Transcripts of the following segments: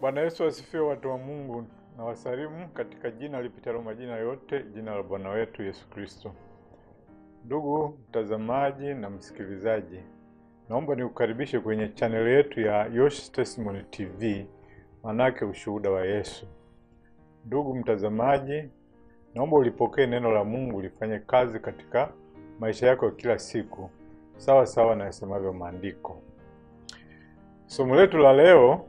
Bwana Yesu asifiwe, watu wa Mungu, na wasalimu katika jina lipitalo majina yote, jina la Bwana wetu Yesu Kristo. Ndugu mtazamaji na msikilizaji, naomba nikukaribishe kwenye channel yetu ya Yosh's Testimony TV, manake ushuhuda wa Yesu. Ndugu mtazamaji, naomba ulipokee neno la Mungu lifanye kazi katika maisha yako kila siku, sawa sawa na yasemavyo maandiko. Somo letu la leo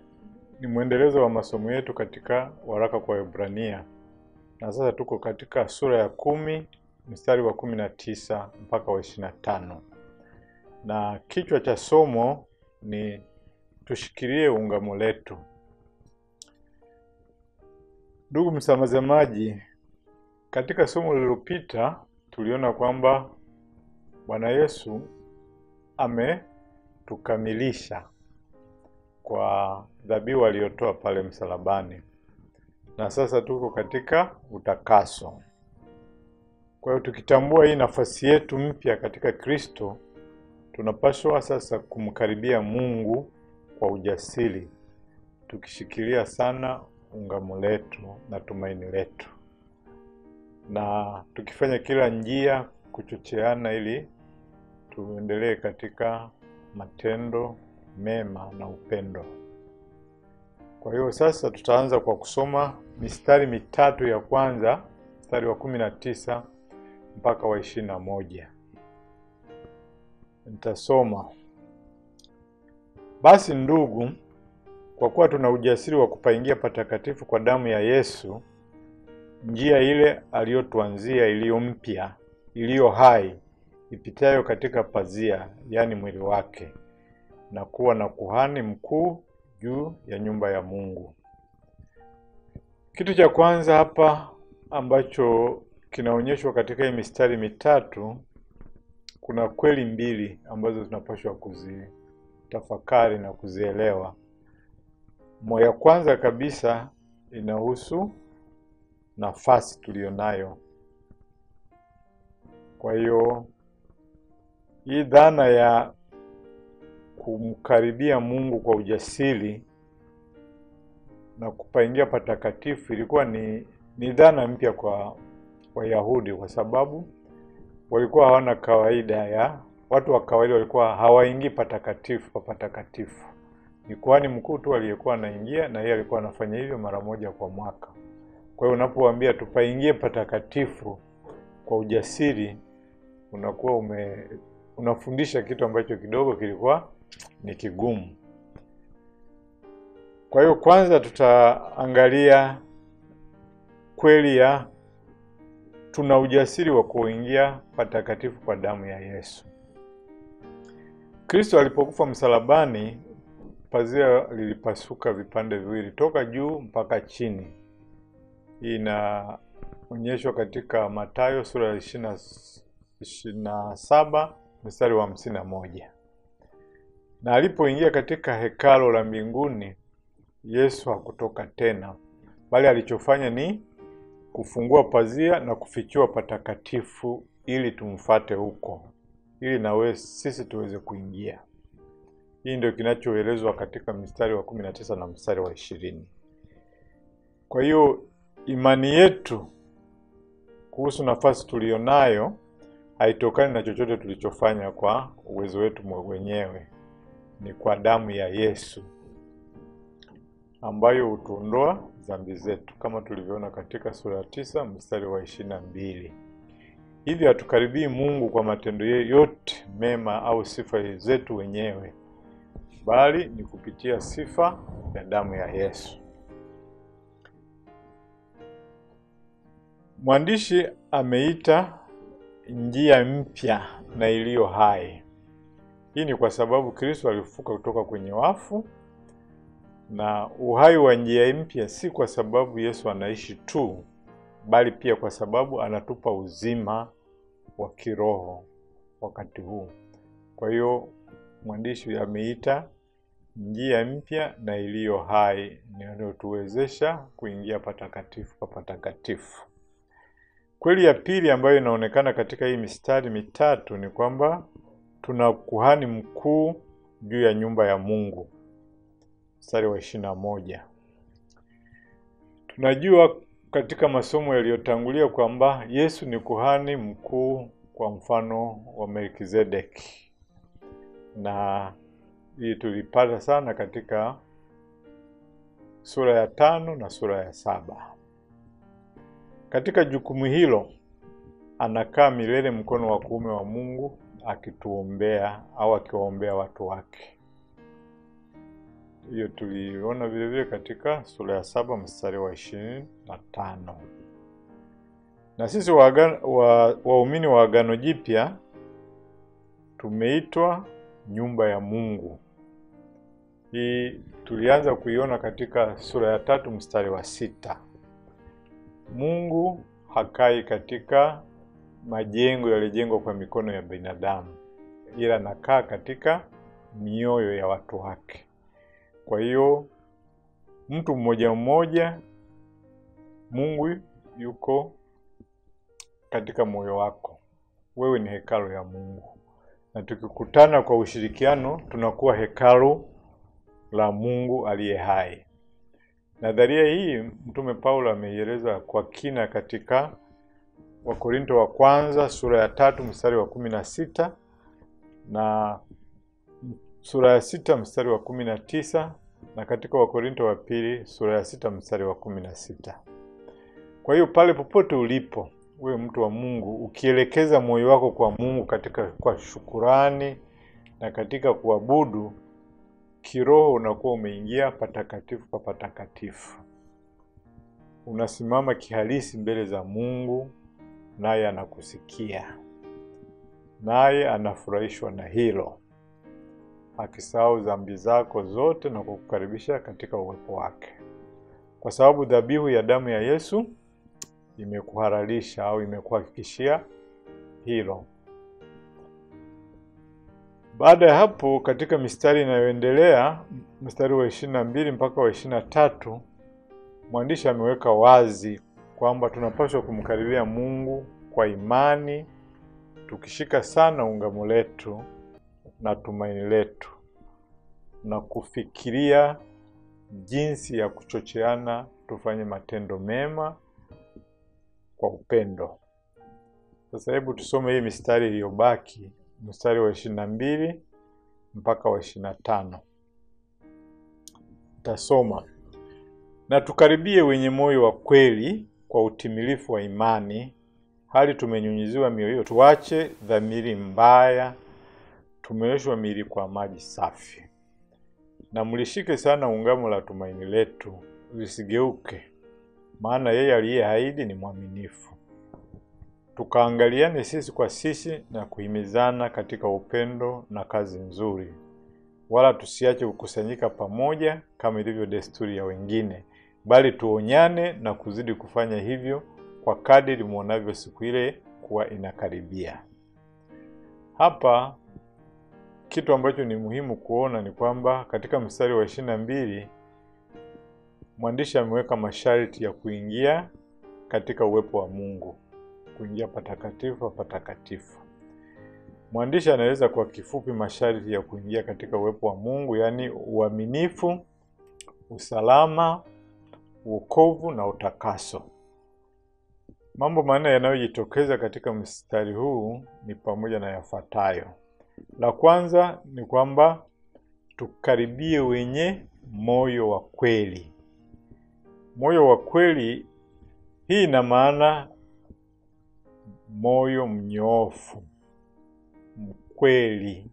ni mwendelezo wa masomo yetu katika waraka kwa Waebrania. Na sasa tuko katika sura ya 10 mstari wa 19 mpaka wa 25. Na kichwa cha somo ni tushikilie ungamo letu. Ndugu mtazamaji, katika somo lililopita tuliona kwamba Bwana Yesu ametukamilisha kwa dhabihu aliyotoa pale msalabani. Na sasa tuko katika utakaso. Kwa hiyo tukitambua hii nafasi yetu mpya katika Kristo, tunapaswa sasa kumkaribia Mungu kwa ujasiri, tukishikilia sana ungamo letu na tumaini letu, na tukifanya kila njia kuchocheana ili tuendelee katika matendo mema na upendo. Kwa hiyo sasa tutaanza kwa kusoma mistari mitatu ya kwanza, mstari wa 19 mpaka wa 21. Nitasoma. Basi ndugu, kwa kuwa tuna ujasiri wa kupaingia patakatifu kwa damu ya Yesu, njia ile aliyotuanzia, iliyo mpya, iliyo hai, ipitayo katika pazia, yani mwili wake, na kuwa na kuhani mkuu juu ya nyumba ya Mungu. Kitu cha kwanza hapa ambacho kinaonyeshwa katika hii mistari mitatu, kuna kweli mbili ambazo tunapaswa kuzitafakari na kuzielewa. Moja kwanza kabisa inahusu nafasi tulionayo. Kwa hiyo hii dhana ya kumkaribia Mungu kwa ujasiri na kupaingia patakatifu ilikuwa ni dhana mpya kwa Wayahudi, kwa sababu walikuwa hawana kawaida ya watu wa kawaida, walikuwa hawaingii patakatifu. Ni kuhani mkuu tu aliyekuwa anaingia, na yeye alikuwa anafanya hivyo mara moja kwa mwaka. Kwa hiyo unapowaambia tupaingie patakatifu kwa ujasiri, unakuwa unafundisha kitu ambacho kidogo kilikuwa ni kigumu. Kwa hiyo kwanza tutaangalia kweli ya tuna ujasiri wa kuingia patakatifu kwa damu ya Yesu. Kristo alipokufa msalabani, pazia lilipasuka vipande viwili toka juu mpaka chini. Hii inaonyeshwa katika Mathayo sura ya 27 mstari wa 51. Na alipoingia katika hekalo la mbinguni, Yesu hakutoka tena, bali alichofanya ni kufungua pazia na kufichua patakatifu ili tumfuate huko, ili nawe sisi tuweze kuingia. Hii ndio kinachoelezwa katika mstari wa 19 na mstari wa 20. Kwa hiyo imani yetu kuhusu nafasi tulionayo haitokani na chochote tulichofanya kwa uwezo wetu wenyewe. Ni kwa damu ya Yesu ambayo hutuondoa dhambi zetu, kama tulivyoona katika sura ya 9 mstari wa 22. Hivi hatukaribii Mungu kwa matendo yote mema au sifa zetu wenyewe, bali ni kupitia sifa ya damu ya Yesu. Mwandishi ameita njia mpya na iliyo hai. Hii ni kwa sababu Kristo alifufuka kutoka kwenye wafu, na uhai wa njia mpya si kwa sababu Yesu anaishi tu, bali pia kwa sababu anatupa uzima wa kiroho wakati huu. Kwa hiyo mwandishi ameita njia mpya na iliyo hai, inayotuwezesha kuingia patakatifu. Kweli ya pili ambayo inaonekana katika hii mistari mitatu ni kwamba tuna kuhani mkuu juu ya nyumba ya Mungu. Mstari wa 21. Tunajua katika masomo yaliyotangulia kwamba Yesu ni kuhani mkuu kwa mfano wa Melkizedeki. Na hii tulipata sana katika sura ya 5 na sura ya 7. Katika jukumu hilo anakaa milele mkono wa kuume wa Mungu akituombea au akiwaombea watu wake. Hiyo tuliona vile vile katika sura ya 7 mstari wa 25. Na sisi waumini wa Agano Jipya tumeitwa nyumba ya Mungu. Hii tulianza kuiona katika sura ya 3 mstari wa 6. Mungu hakai katika majengo yaliyojengwa kwa mikono ya binadamu, ila anakaa katika mioyo ya watu wake. Kwa hiyo mtu mmoja mmoja Mungu yuko katika moyo wako. Wewe ni hekalu ya Mungu. Na tukikutana kwa ushirikiano tunakuwa hekalu la Mungu aliye hai. Nadharia hii Mtume Paulo ameieleza kwa kina katika Wakorinto wa kwanza sura ya 3 mstari wa 16 na sura ya 6 mstari wa 19 na katika Wakorinto wa pili sura ya 6 mstari wa 16. Kwa hiyo pale popote ulipo, wewe mtu wa Mungu, ukielekeza moyo wako kwa Mungu kwa shukurani na katika kuabudu, kiroho unakuwa umeingia patakatifu pa patakatifu. Unasimama kihalisi mbele za Mungu, naye anakusikia. Naye anafurahishwa na hilo, akisahau dhambi zako zote na kukukaribisha katika uwepo wake. Kwa sababu dhabihu ya damu ya Yesu imekuhalalisha au imekuhakikishia hilo. Baada ya hapo katika mistari inayoendelea, mstari wa 22 mpaka wa 23, mwandishi ameweka wazi kwamba tunapaswa kumkaribia Mungu kwa imani, tukishika sana ungamo letu na tumaini letu na kufikiria jinsi ya kuchocheana tufanye matendo mema kwa upendo. Sasa hebu tusome hii mistari iliyobaki, mstari wa 22 mpaka wa 25. Tasoma. Na tukaribie wenye moyo wa kweli kwa utimilifu wa imani, hali tumenyunyiziwa mioyo, tuache dhamiri mbaya, tumeoshwa miili kwa maji safi. Na mlishike sana ungamo la tumaini letu, lisigeuke, maana yeye aliyeahidi ni mwaminifu. Tukaangaliane sisi kwa sisi na kuhimizana katika upendo na kazi nzuri. Wala tusiache kukusanyika pamoja kama ilivyo desturi ya wengine, bali tuonyane na kuzidi kufanya hivyo kwa kadiri muonavyo siku ile kuwa inakaribia. Hapa kitu ambacho ni muhimu kuona ni kwamba katika mstari wa 22 mwandishi ameweka masharti ya kuingia katika uwepo wa Mungu, kuingia patakatifu patakatifu. Mwandishi anaeleza kwa kifupi masharti ya kuingia katika uwepo wa Mungu, yani uaminifu, usalama, wokovu na utakaso. Mambo manne yanayojitokeza katika mstari huu ni pamoja na yafuatayo. La kwanza ni kwamba tukaribie wenye moyo wa kweli. Moyo wa kweli hii ina maana moyo mnyoofu, mkweli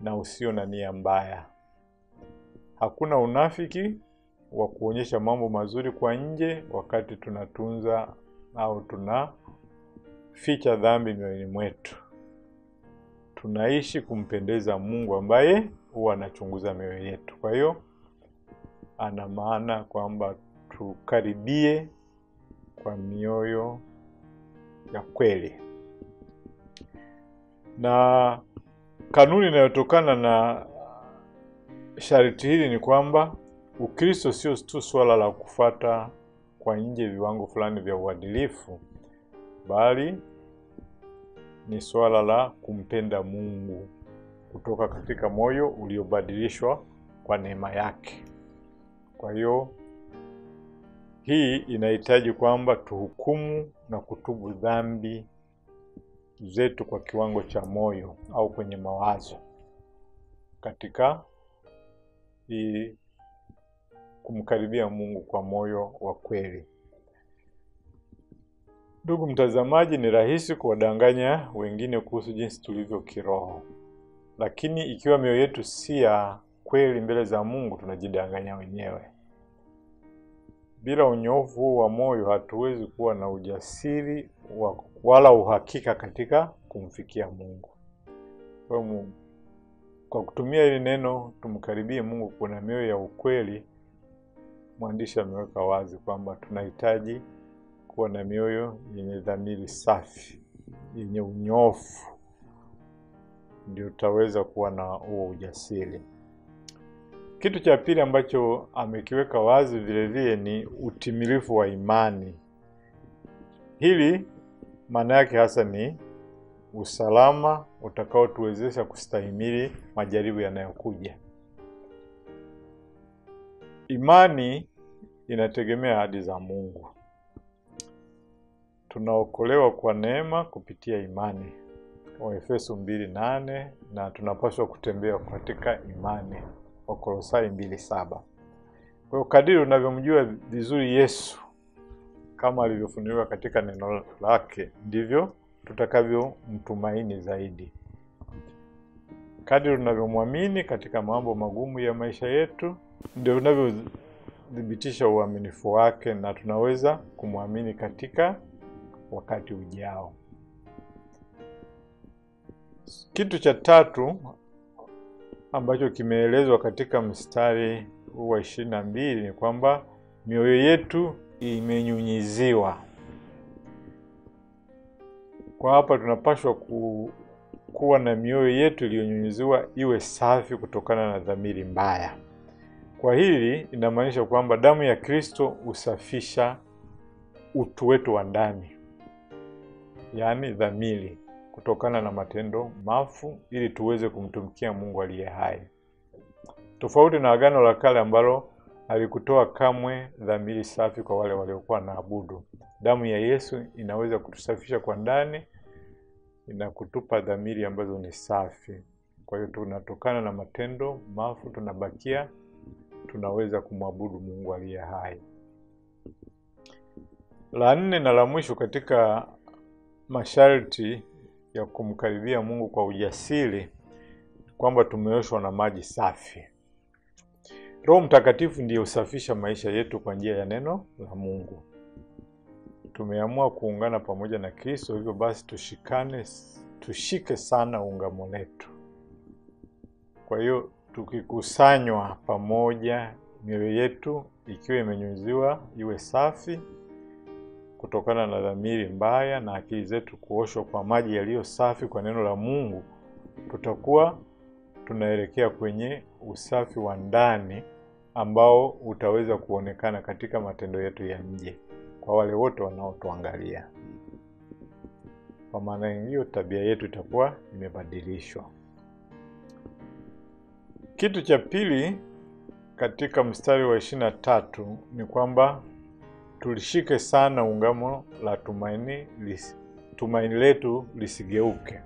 na usio na nia mbaya. Hakuna unafiki wa kuonyesha mambo mazuri kwa nje wakati tunatunza au tunaficha dhambi mioyoni mwetu. Tunaishi kumpendeza Mungu ambaye huwa anachunguza mioyo yetu. Kwa hiyo ana maana kwamba tukaribie kwa mioyo ya kweli. Na kanuni inayotokana na sharti hili ni kwamba Ukristo sio tu swala la kufuata kwa nje viwango fulani vya uadilifu, bali ni swala la kumpenda Mungu kutoka katika moyo uliobadilishwa kwa neema yake. Kwa hiyo Hii inahitaji kwamba tuhukumu na kutubu dhambi zetu kwa kiwango cha moyo au kwenye mawazo, katika hii kumkaribia Mungu kwa moyo wa kweli. Ndugu mtazamaji, ni rahisi kuwadanganya wengine kuhusu jinsi tulivyo kiroho. Lakini ikiwa mioyo yetu si ya kweli mbele za Mungu, tunajidanganya wenyewe. Bila unyofu wa moyo hatuwezi kuwa na ujasiri wala uhakika katika kumfikia Mungu. Kwa kutumia hili neno tumkaribie Mungu, kuna mioyo ya ukweli, mwandishi ameweka wazi kwamba tunahitaji kuwa na mioyo yenye dhamiri safi, yenye unyofu, ndio tutaweza kuwa na huo ujasiri. Kitu cha pili ambacho amekiweka wazi vile vile ni utimilifu wa imani. Hili maana yake hasa ni usalama utakao tuwezesha kustahimili majaribu yanayokuja. Imani inategemea ahadi za Mungu. Tunaokolewa kwa neema kupitia imani, Waefeso 2:8, na tunapaswa kutembea katika imani, Wakolosai 2:7. Kwa hiyo kadiri unavyomjua vizuri Yesu kama alivyofunuliwa katika neno lake, ndivyo tutakavyomtumaini zaidi. Kadiri unavyomwamini katika mambo magumu ya maisha yetu, ndio tunavyothibitisha uaminifu wake na tunaweza kumwamini katika wakati ujao. Kitu cha tatu ambacho kimeelezwa katika mstari wa 22 ni kwamba mioyo yetu imenyunyiziwa. Kwa hapa tunapaswa kuwa na mioyo yetu iliyonyunyiziwa iwe safi kutokana na dhamiri mbaya. Kwa hili inamaanisha kwamba damu ya Kristo husafisha utu wetu wa ndani, yaani dhamiri, kutokana na matendo mafu, ili tuweze kumtumikia Mungu aliye hai. Tofauti na Agano la Kale ambalo alikutoa kamwe dhamiri safi kwa wale waliokuwa naabudu, damu ya Yesu inaweza kutusafisha kwa ndani na kutupa dhamiri ambazo ni safi. Kwa hiyo tunatokana na matendo mafu, tunaweza kumwabudu Mungu aliye hai. La nne na la mwisho katika masharti ya kumkaribia Mungu kwa ujasiri, kwamba tumeoshwa na maji safi. Roho Mtakatifu ndiye husafisha maisha yetu kwa njia ya neno la Mungu. Tumeamua kuungana pamoja na Kristo, hivyo basi tushike sana ungamo letu. Kwa hiyo tukikusanywa pamoja, mioyo yetu ikiwa imenyunyiziwa iwe safi kutokana na dhamiri mbaya, na akili zetu kuoshwa kwa maji yaliyo safi kwa neno la Mungu, tutakuwa tunaelekea kwenye usafi wa ndani ambao utaweza kuonekana katika matendo yetu ya nje kwa wale wote wanaotuangalia. Kwa maana hiyo tabia yetu itakuwa imebadilishwa. Kitu cha pili katika mstari wa 23 ni kwamba tulishike sana ungamo la tumaini letu lisigeuke.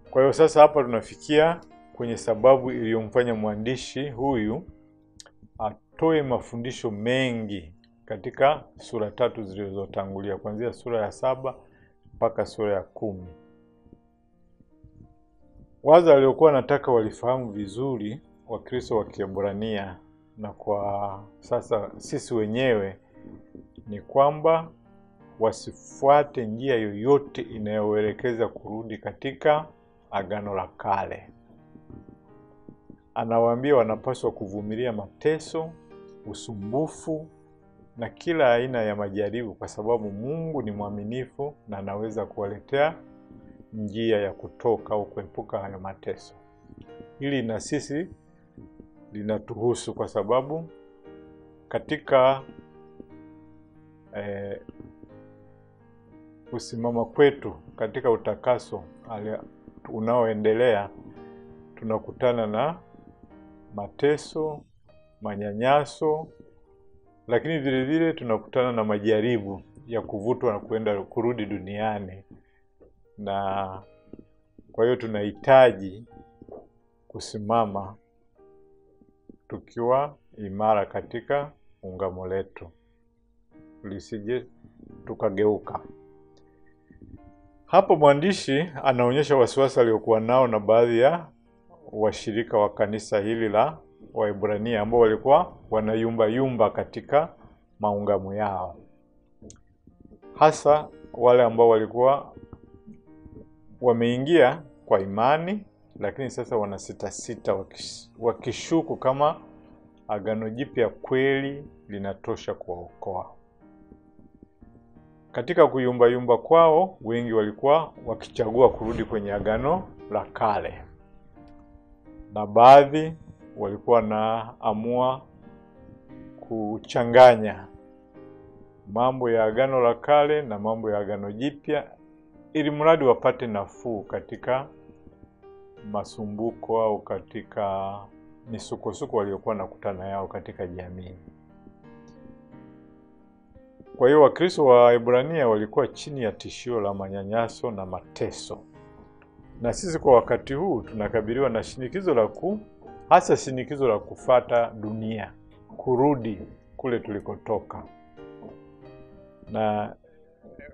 Kwa hiyo sasa hapa tunafikia kwenye sababu iliyomfanya mwandishi huyu atoe mafundisho mengi katika sura 3 zilizotangulia, kuanzia sura ya 7 mpaka sura ya 10. Wazo aliokuwa nataka walifahamu vizuri Wakristo wa Kiebrania na kwa sasa sisi wenyewe ni kwamba wasifuate njia yoyote inayoelekeza kurudi katika Agano la Kale. Anawaambia wanapaswa kuvumilia mateso, usumbufu na kila aina ya majaribu, kwa sababu Mungu ni mwaminifu na anaweza kuwaletea njia ya kutoka au kuepuka hayo mateso. Hili na sisi linatuhusu, kwa sababu katika kusimama kwetu katika utakaso unaoendelea, tunakutana na mateso, manyanyaso, lakini vile vile tunakutana na majaribu ya kuvutwa na kurudi duniani, na kwa hiyo tunahitaji kusimama tukiwa imara katika ungamo letu, lisije tukageuka. Hapo mwandishi anaonyesha wasiwasi aliokuwa nao na baadhi ya washirika wa kanisa hili la Waebrania ambao walikuwa wanayumba katika maungamo yao, hasa wale ambao walikuwa wameingia kwa imani, lakini sasa wanasita wakishuku kama Agano Jipya kweli linatosha kuwaokoa. Katika kuyumba kwao, wengi walikuwa wakichagua kurudi kwenye Agano la Kale, na baadhi walikuwa naamua kuchanganya mambo ya Agano la Kale na mambo ya Agano Jipya ili mradi wapate nafuu katika masumbuko au katika misukosuko waliokuwa nakutana yao katika jamii. Kwa hiyo Wakristo wa Waebrania walikuwa chini ya tishio la manyanyaso na mateso. Na sisi kwa wakati huu tunakabiliwa na hasa shinikizo la kufata dunia, kurudi kule tulikotoka. Na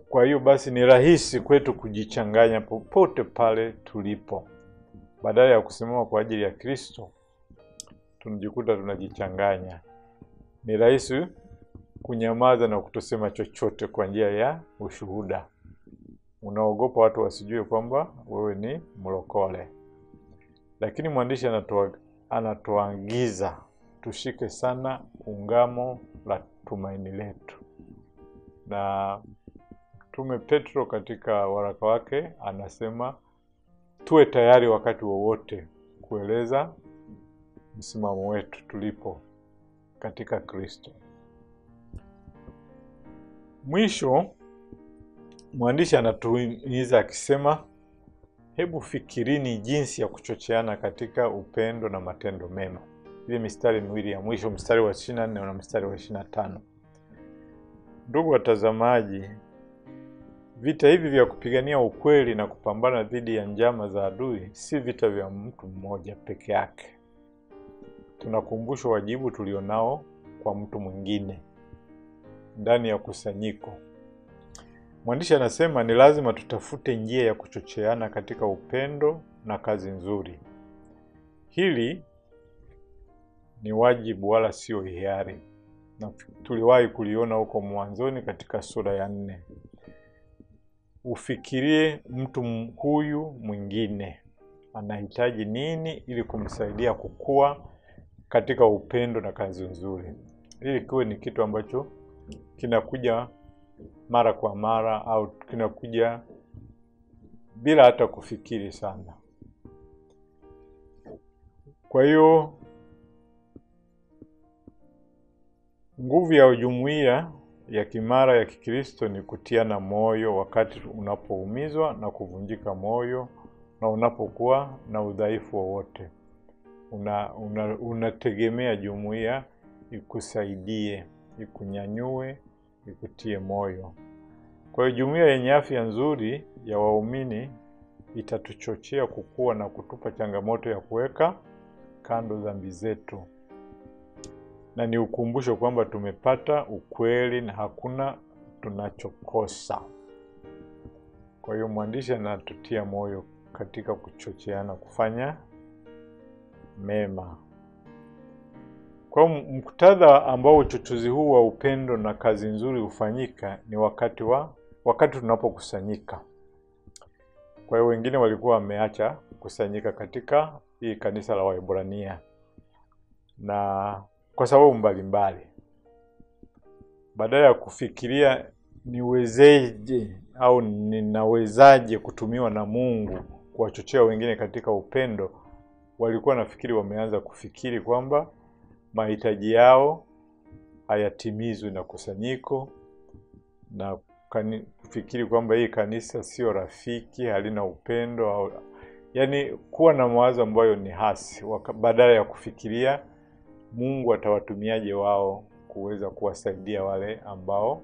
kwa hiyo basi ni rahisi kwetu kujichanganya popote pale tulipo. Badala ya kusimama kwa ajili ya Kristo, tunajikuta tunajichanganya. Ni rahisi kunyamaza na kutosema chochote kwa njia ya ushuhuda. Unaogopa watu wasijue kwamba wewe ni mlokole. Lakini mwandishi anatuagiza tushike sana ungamo la tumaini letu. Na Mtume Petro katika waraka wake anasema tuwe tayari wakati wowote kueleza msimamo wetu tulipo katika Kristo. Mwisho mwandishi anatuhimiza akisema, hebu fikirini jinsi ya kuchocheana katika upendo na matendo mema. Ile mistari miwili ya mwisho, mstari wa 24 na mstari wa 25. Ndugu watazamaji, vita hivi vya kupigania ukweli na kupambana dhidi ya njama za adui si vita vya mtu mmoja peke yake. Tunakumbushwa wajibu tulionao kwa mtu mwingine ndani ya kusanyiko. Mwandishi anasema ni lazima tutafute njia ya kuchocheana katika upendo na kazi nzuri. Hili ni wajibu wala sio hiari. Na tuliwahi kuliona huko mwanzoni katika sura ya 4. Ufikirie mtu huyu mwingine anahitaji nini ili kumsaidia kukua katika upendo na kazi nzuri. Ili kiwe ni kitu ambacho kinakuja mara kwa mara au kinakuja bila hata kufikiri sana. Kwa hiyo nguvu ya jumuiya ya kimara ya Kikristo ni kutiana moyo wakati unapoumizwa na kuvunjika moyo na unapokuwa na udhaifu wowote. Unategemea jumuiya ikusaidie, ikunyanyue, ikutie moyo. Kwa hiyo jumuiya yenye afya nzuri ya waumini itatuchochea kukua na kutupa changamoto ya kuweka kando dhambi zetu. Na ni ukumbusho kwamba tumepata ukweli na hakuna tunachokosa. Kwa hiyo mwandishi anatutia moyo katika kuchocheana kufanya mema. Kwa muktadha ambao uchochezi huu wa upendo na kazi nzuri hufanyika ni wakati tunapokusanyika. Kwa hiyo wengine walikuwa wameacha kusanyika katika hii kanisa la Waebrania, na kwa sababu mbalimbali. Badala ya kufikiria niwezeje au ninawezaje kutumiwa na Mungu kuwachochea wengine katika upendo, walikuwa nafikiri wameanza kufikiri kwamba mahitaji yao hayatimizwi na kusanyiko, na kufikiri kwamba hii kanisa sio rafiki, halina upendo, au yani kuwa na mawazo ambayo ni hasi, badala ya kufikiria Mungu atawatumiaje wao kuweza kuwasaidia wale ambao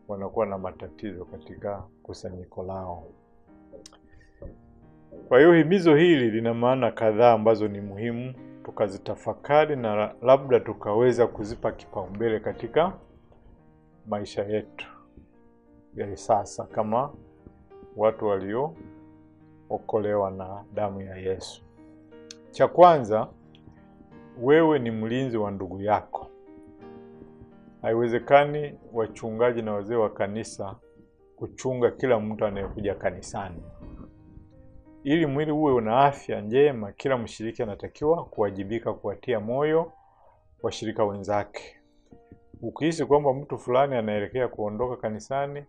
wanakuwa na matatizo katika kusanyiko lao. Kwa hiyo himizo hili lina maana kadhaa ambazo ni muhimu tukazitafakari na labda tukaweza kuzipa kipaumbele katika maisha yetu ya sasa kama watu waliookolewa na damu ya Yesu. Cha kwanza, wewe ni mlinzi wa ndugu yako. Haiwezekani wachungaji na wazee wa kanisa kuchunga kila mtu anayekuja kanisani. Ili mwili uwe una afya njema, kila mshiriki anatakiwa kuwajibika kuwatia moyo washirika wenzake. Ukihisi kwamba mtu fulani anaelekea kuondoka kanisani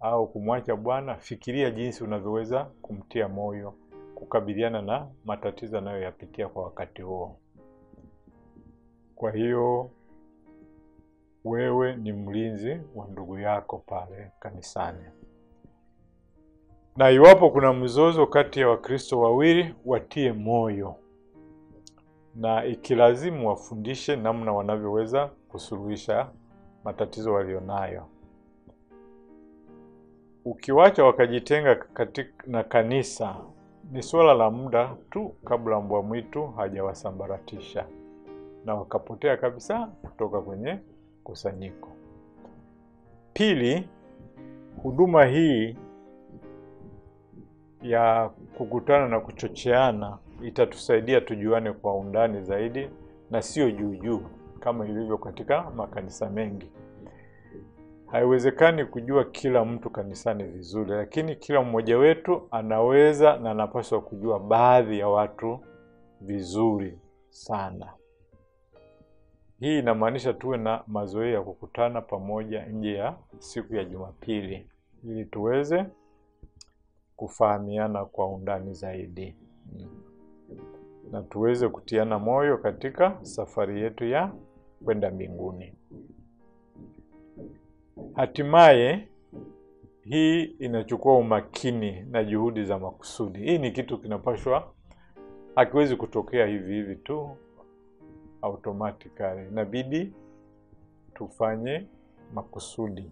au kumwacha Bwana, fikiria jinsi unavyoweza kumtia moyo kukabiliana na matatizo anayoyapitia kwa wakati huo. Kwa hiyo wewe ni mlinzi wa ndugu yako pale kanisani. Na iwapo kuna mzozo kati ya Wakristo wawili, watie moyo. Na ikilazimu wafundishe namna wanavyoweza kusuluhisha matatizo walionayo. Ukiwacha wakajitenga na kanisa, ni swala la muda tu kabla mbwa mwitu hajawasambaratisha na wakapotea kabisa kutoka kwenye kusanyiko. Pili, huduma hii ya kukutana na kuchocheana itatusaidia tujuane kwa undani zaidi na sio juu kama ilivyo katika makanisa mengi. Haiwezekani kujua kila mtu kanisani vizuri, lakini kila mmoja wetu anaweza na anapaswa kujua baadhi ya watu vizuri sana. Hii inamaanisha tuwe na mazoea ya kukutana pamoja nje ya siku ya Jumapili ili tuweze kufahamiana kwa undani zaidi na tuweze kutiana moyo katika safari yetu ya kwenda mbinguni. Hatimaye hii inachukua umakini na juhudi za makusudi. Hii ni kitu kinapaswa, hakiwezi kutokea hivi hivi tu automatically. Inabidi tufanye makusudi.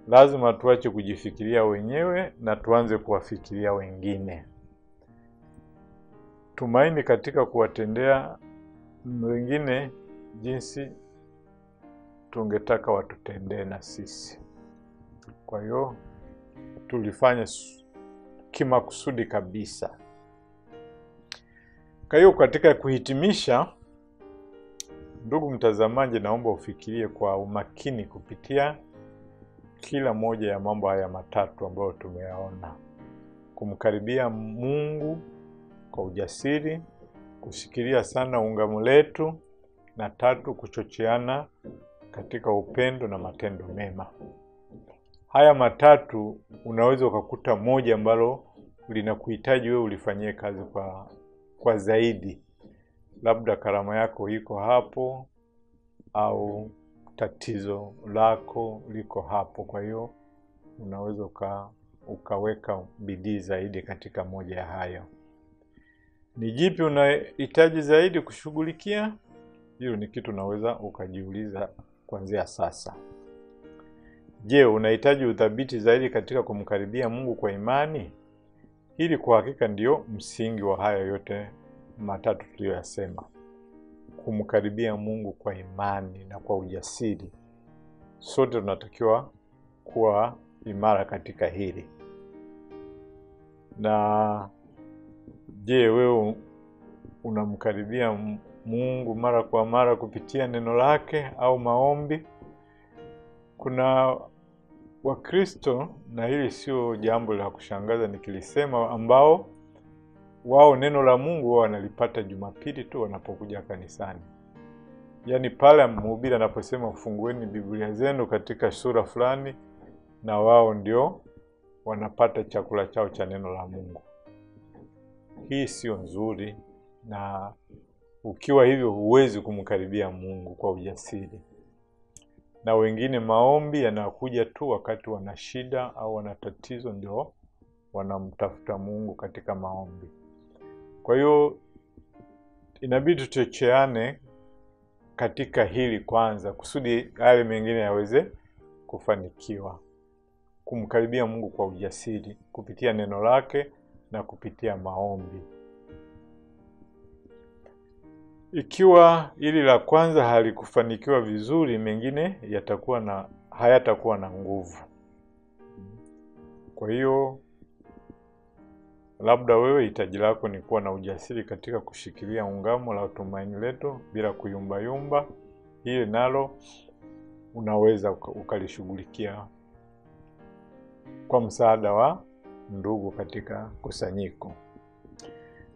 Lazima tuache kujifikiria wenyewe na tuanze kuwafikiria wengine. Tumaini katika kuwatendea wengine jinsi tungetaka watutendee na sisi. Kwa hiyo tulifanya kimakusudi kabisa. Kwa hiyo katika kuhitimisha, ndugu mtazamaji, naomba ufikirie kwa umakini kupitia kila moja ya mambo haya matatu ambayo tumeyaona. Kumkaribia Mungu kwa ujasiri, kushikilia sana ungamo letu, na tatu, kuchocheana katika upendo na matendo mema. Haya matatu unaweza ukakuta moja ambalo linakuhitaji wewe ulifanyie kazi kwa zaidi. Labda karama yako iko hapo au tatizo lako liko hapo. Kwa hiyo unaweza ukaweka bidii zaidi katika moja ya hayo. Ni jipi unahitaji zaidi kushughulikia? Hiyo ni kitu unaweza ukajiuliza kuanzia sasa. Je, unahitaji uthabiti zaidi katika kumkaribia Mungu kwa imani? Hili kwa hakika ndio msingi wa haya yote matatu tuliyoyasema. Kumkaribia Mungu kwa imani na kwa ujasiri. Sote tunatakiwa kuwa imara katika hili. Na je, wewe unamkaribia Mungu mara kwa mara kupitia neno lake au maombi? Kuna Wakristo, na hili sio jambo la kushangaza nikilisema, ambao wao neno la Mungu wao wanalipata Jumapili tu wanapokuja kanisani. Yaani pale mhubiri anaposema fungueni Biblia zenu katika sura fulani, na wao ndio wanapata chakula chao cha neno la Mungu. Hii sio nzuri, na ukiwa hivyo huwezi kumkaribia Mungu kwa ujasiri. Na wengine maombi yanakuja tu wakati wana shida au wana tatizo, ndio wanamtafuta Mungu katika maombi. Kwa hiyo inabidi tuchocheane katika hili kwanza, kusudi yale mengine yaweze kufanikiwa. Kumkaribia Mungu kwa ujasiri kupitia neno lake na kupitia maombi. Ikiwa hili la kwanza halikufanikiwa vizuri, mengine hayatakuwa na nguvu. Kwa hiyo labda wewe hitaji lako ni kuwa na ujasiri katika kushikilia ungamo la tumaini letu bila kuyumba. Hili nalo unaweza ukalishughulikia kwa msaada wa ndugu katika kusanyiko.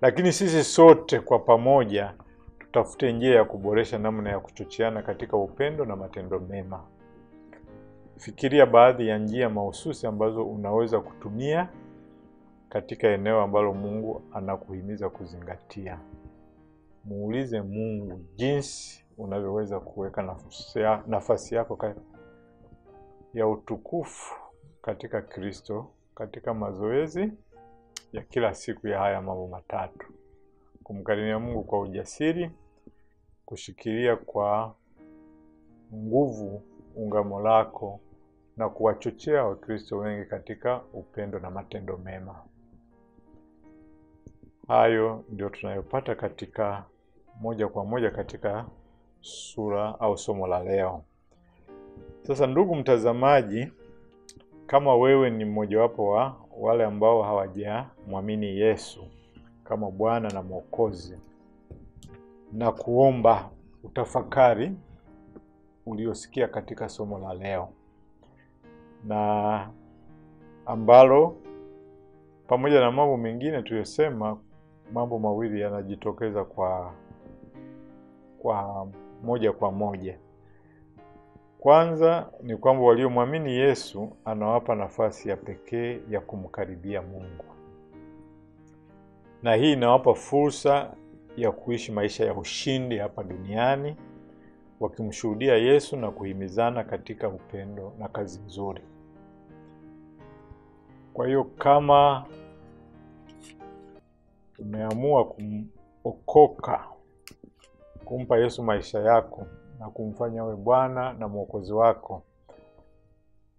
Lakini sisi sote kwa pamoja tutafute njia ya kuboresha namna ya kuchocheana katika upendo na matendo mema. Fikiria baadhi ya njia mahususi ambazo unaweza kutumia katika eneo ambalo Mungu anakuhimiza kuzingatia. Muulize Mungu jinsi unavyoweza kuweka nafasi yako ya utukufu katika Kristo katika mazoezi ya kila siku ya haya mambo matatu: kumkaribia Mungu kwa ujasiri, kushikilia kwa nguvu ungamo lako, na kuwachochea Wakristo wengi katika upendo na matendo mema. Hayo ndio tunayopata katika moja kwa moja katika sura au somo la leo. Sasa ndugu mtazamaji, kama wewe ni mmojawapo wa wale ambao hawajamwamini Yesu kama Bwana na Mwokozi, na kuomba utafakari uliosikia katika somo la leo, na ambalo pamoja na mambo mengine tuliyosema, mambo mawili yanajitokeza kwa moja kwa moja. Kwanza ni kwamba waliomwamini Yesu anawapa nafasi ya pekee ya kumkaribia Mungu, na hii inawapa fursa ya kuishi maisha ya ushindi hapa duniani, wakimshuhudia Yesu na kuhimizana katika upendo na kazi nzuri. Kwa hiyo kama umeamua kuokoka, kumpa Yesu maisha yako na kumfanya awe Bwana na Mwokozi wako,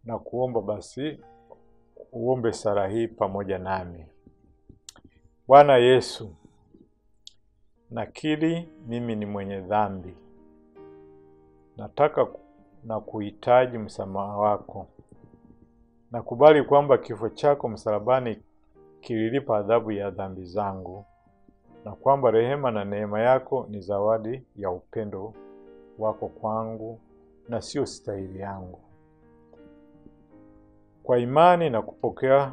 na kuomba basi uombe sala hii pamoja nami. Bwana Yesu, nakiri mimi ni mwenye dhambi. Nataka na kuhitaji msamaha wako. Nakubali kwamba kifo chako msalabani kililipa adhabu ya dhambi zangu, na kwamba rehema na neema yako ni zawadi ya upendo wako kwangu na sio stahili yangu. Kwa imani na kupokea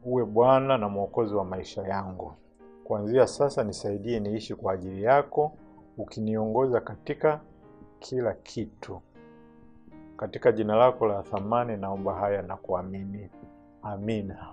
uwe Bwana na Mwokozi wa maisha yangu. Kuanzia sasa nisaidie niishi kwa ajili yako, ukiniongoza katika kila kitu. Katika jina lako la thamani naomba haya na kuamini. Amina.